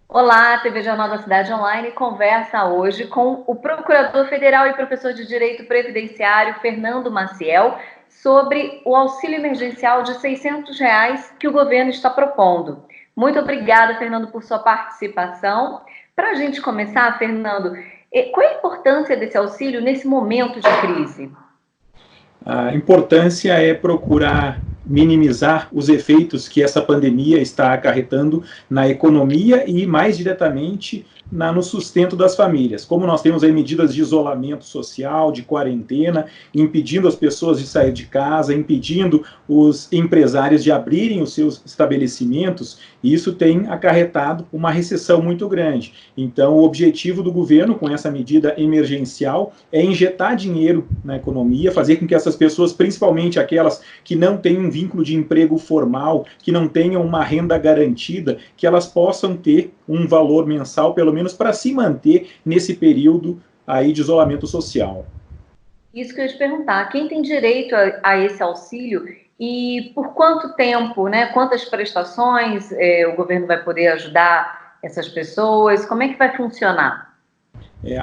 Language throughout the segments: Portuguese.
Olá, a TV Jornal da Cidade Online conversa hoje com o Procurador Federal e Professor de Direito Previdenciário, Fernando Maciel, sobre o auxílio emergencial de R$ 600 que o governo está propondo. Muito obrigada, Fernando, por sua participação. Para a gente começar, Fernando, qual é a importância desse auxílio nesse momento de crise? A importância é procurar minimizar os efeitos que essa pandemia está acarretando na economia e, mais diretamente, no sustento das famílias. Como nós temos aí medidas de isolamento social, de quarentena, impedindo as pessoas de sair de casa, impedindo os empresários de abrirem os seus estabelecimentos, isso tem acarretado uma recessão muito grande. Então, o objetivo do governo com essa medida emergencial é injetar dinheiro na economia, fazer com que essas pessoas, principalmente aquelas que não têm um vínculo de emprego formal, que não tenham uma renda garantida, que elas possam ter um valor mensal, pelo menos para se manter nesse período aí de isolamento social. Isso que eu ia te perguntar, quem tem direito a esse auxílio e por quanto tempo, né? Quantas prestações o governo vai poder ajudar essas pessoas? Como é que vai funcionar?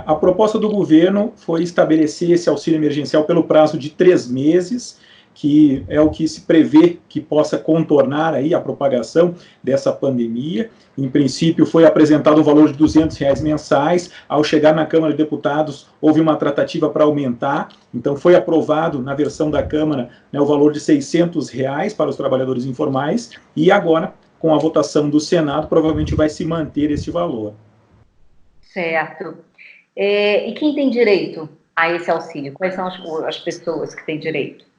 A proposta do governo foi estabelecer esse auxílio emergencial pelo prazo de 3 meses, que é o que se prevê que possa contornar aí a propagação dessa pandemia. Em princípio, foi apresentado um valor de R$ 200 mensais. Ao chegar na Câmara de Deputados, houve uma tratativa para aumentar. Então, foi aprovado na versão da Câmara, né, o valor de R$ 600 para os trabalhadores informais. E agora, com a votação do Senado, provavelmente vai se manter esse valor. Certo. E quem tem direito a esse auxílio? Quais são as pessoas que têm direito?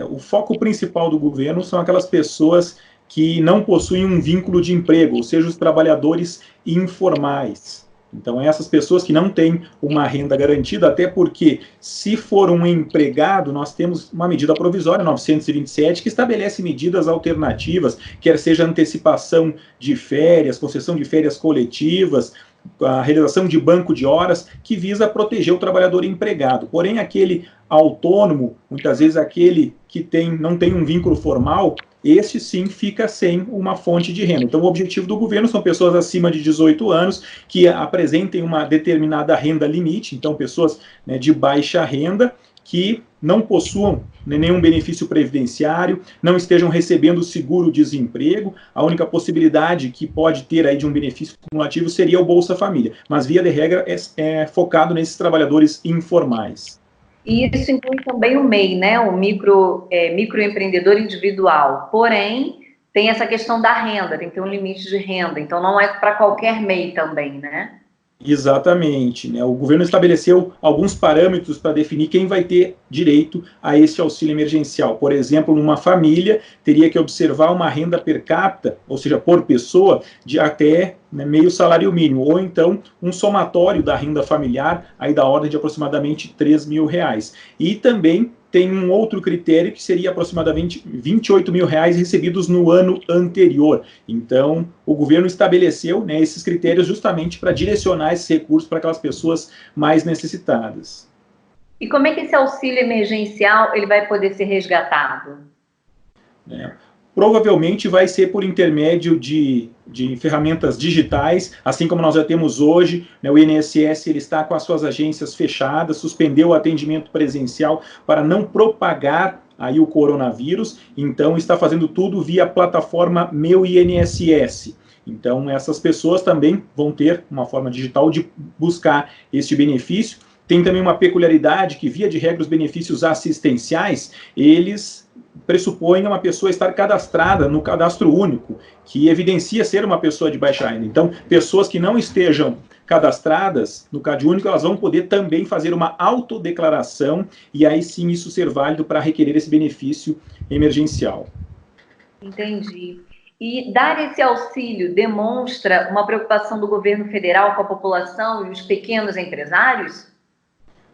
O foco principal do governo são aquelas pessoas que não possuem um vínculo de emprego, ou seja, os trabalhadores informais. Então, essas pessoas que não têm uma renda garantida, até porque, se for um empregado, nós temos uma medida provisória, 927, que estabelece medidas alternativas, quer seja antecipação de férias, concessão de férias coletivas, a realização de banco de horas, que visa proteger o trabalhador empregado. Porém, aquele autônomo, muitas vezes aquele que não tem um vínculo formal, este sim fica sem uma fonte de renda. Então, o objetivo do governo são pessoas acima de 18 anos que apresentem uma determinada renda limite, então pessoas, né, de baixa renda, que não possuam nenhum benefício previdenciário, não estejam recebendo seguro-desemprego. A única possibilidade que pode ter aí de um benefício cumulativo seria o Bolsa Família, mas via de regra é focado nesses trabalhadores informais. E isso inclui também o MEI, né? O microempreendedor individual. Porém, tem essa questão da renda, tem que ter um limite de renda. Então, não é para qualquer MEI também, né? Exatamente, né? O governo estabeleceu alguns parâmetros para definir quem vai ter direito a esse auxílio emergencial. Por exemplo, numa família, teria que observar uma renda per capita, ou seja, por pessoa, de até, né, meio salário mínimo, ou então um somatório da renda familiar, aí da ordem de aproximadamente R$ 3.000. E também tem um outro critério que seria aproximadamente R$ 28.000 recebidos no ano anterior. Então, o governo estabeleceu, né, esses critérios justamente para direcionar esses recursos para aquelas pessoas mais necessitadas. E como é que esse auxílio emergencial ele vai poder ser resgatado? Provavelmente vai ser por intermédio de ferramentas digitais, assim como nós já temos hoje, né, o INSS ele está com as suas agências fechadas, suspendeu o atendimento presencial para não propagar aí o coronavírus, então está fazendo tudo via plataforma Meu INSS. Então essas pessoas também vão ter uma forma digital de buscar este benefício. Tem também uma peculiaridade que, via de regra, os benefícios assistenciais, eles pressupõem uma pessoa estar cadastrada no cadastro único, que evidencia ser uma pessoa de baixa renda. Então, pessoas que não estejam cadastradas no Cade Único, elas vão poder também fazer uma autodeclaração e aí sim isso ser válido para requerer esse benefício emergencial. Entendi. E dar esse auxílio demonstra uma preocupação do governo federal com a população e os pequenos empresários?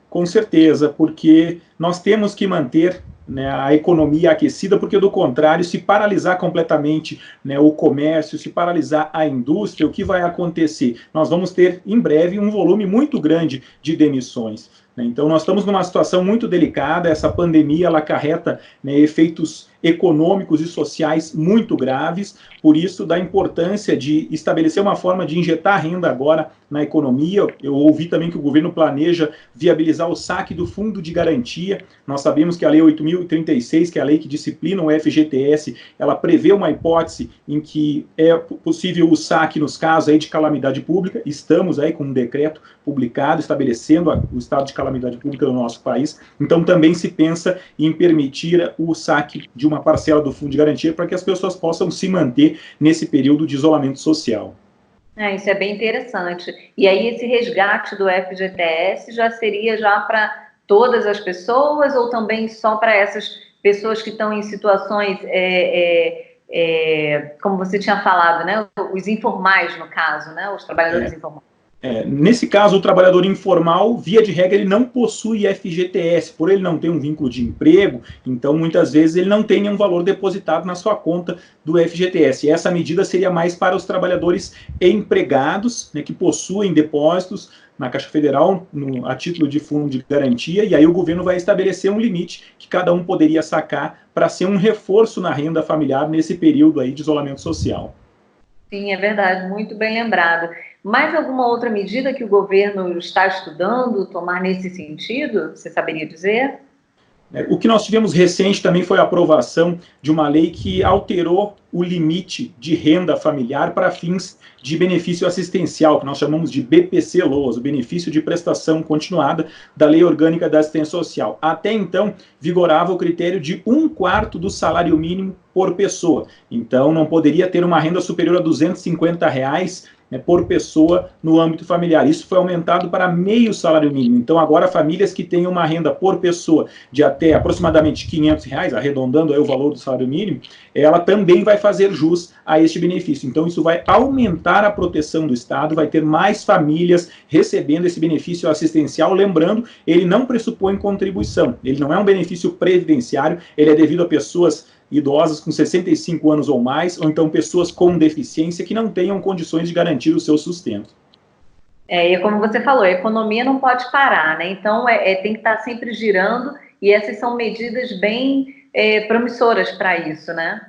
Com certeza, porque nós temos que manter, né, a economia aquecida, porque do contrário, se paralisar completamente, né, o comércio, se paralisar a indústria, o que vai acontecer? Nós vamos ter em breve um volume muito grande de demissões. Então nós estamos numa situação muito delicada, essa pandemia ela acarreta, né, efeitos econômicos e sociais muito graves, por isso da importância de estabelecer uma forma de injetar renda agora na economia. Eu ouvi também que o governo planeja viabilizar o saque do Fundo de Garantia. Nós sabemos que a Lei 8.036, que é a lei que disciplina o FGTS, ela prevê uma hipótese em que é possível o saque nos casos aí de calamidade pública. Estamos aí com um decreto publicado estabelecendo o estado de calamidade pública no nosso país. Então também se pensa em permitir o saque de uma parcela do Fundo de Garantia para que as pessoas possam se manter nesse período de isolamento social. Isso é bem interessante. E aí esse resgate do FGTS já seria já para todas as pessoas ou também só para essas pessoas que estão em situações, como você tinha falado, né? Os informais, no caso, né? Os trabalhadores informais. Nesse caso, o trabalhador informal, via de regra, ele não possui FGTS, por ele não ter um vínculo de emprego, então muitas vezes ele não tem nenhum valor depositado na sua conta do FGTS. E essa medida seria mais para os trabalhadores empregados, né, que possuem depósitos na Caixa Federal a título de fundo de garantia, e aí o governo vai estabelecer um limite que cada um poderia sacar para ser um reforço na renda familiar nesse período aí de isolamento social. Sim, é verdade, muito bem lembrado. Mais alguma outra medida que o governo está estudando tomar nesse sentido? Você saberia dizer? O que nós tivemos recente também foi a aprovação de uma lei que alterou o limite de renda familiar para fins de benefício assistencial, que nós chamamos de BPC-LOAS, o benefício de prestação continuada da Lei Orgânica da Assistência Social. Até então, vigorava o critério de 1/4 do salário mínimo por pessoa. Então, não poderia ter uma renda superior a R$250 por pessoa no âmbito familiar. Isso foi aumentado para meio salário mínimo. Então, agora, famílias que têm uma renda por pessoa de até aproximadamente R$500, arredondando aí o valor do salário mínimo, ela também vai fazer jus a este benefício. Então, isso vai aumentar a proteção do Estado, vai ter mais famílias recebendo esse benefício assistencial. Lembrando, ele não pressupõe contribuição, ele não é um benefício previdenciário, ele é devido a pessoas idosas com 65 anos ou mais, ou então pessoas com deficiência que não tenham condições de garantir o seu sustento. E como você falou, a economia não pode parar, né? Então tem que estar sempre girando, e essas são medidas bem promissoras para isso, né?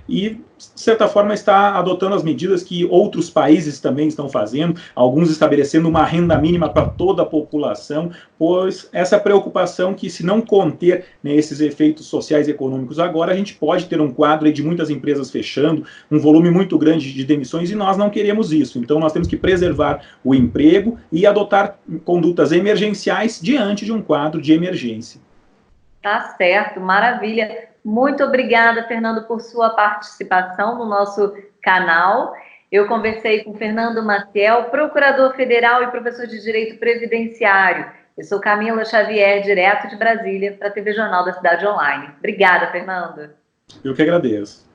E, de certa forma, está adotando as medidas que outros países também estão fazendo, alguns estabelecendo uma renda mínima para toda a população, pois essa preocupação que, se não conter, né, esses efeitos sociais e econômicos agora, a gente pode ter um quadro aí de muitas empresas fechando, um volume muito grande de demissões, e nós não queremos isso. Então, nós temos que preservar o emprego e adotar condutas emergenciais diante de um quadro de emergência. Tá certo, maravilha. Muito obrigada, Fernando, por sua participação no nosso canal. Eu conversei com Fernando Maciel, procurador federal e professor de Direito Previdenciário. Eu sou Camila Xavier, direto de Brasília, para a TV Jornal da Cidade Online. Obrigada, Fernando. Eu que agradeço.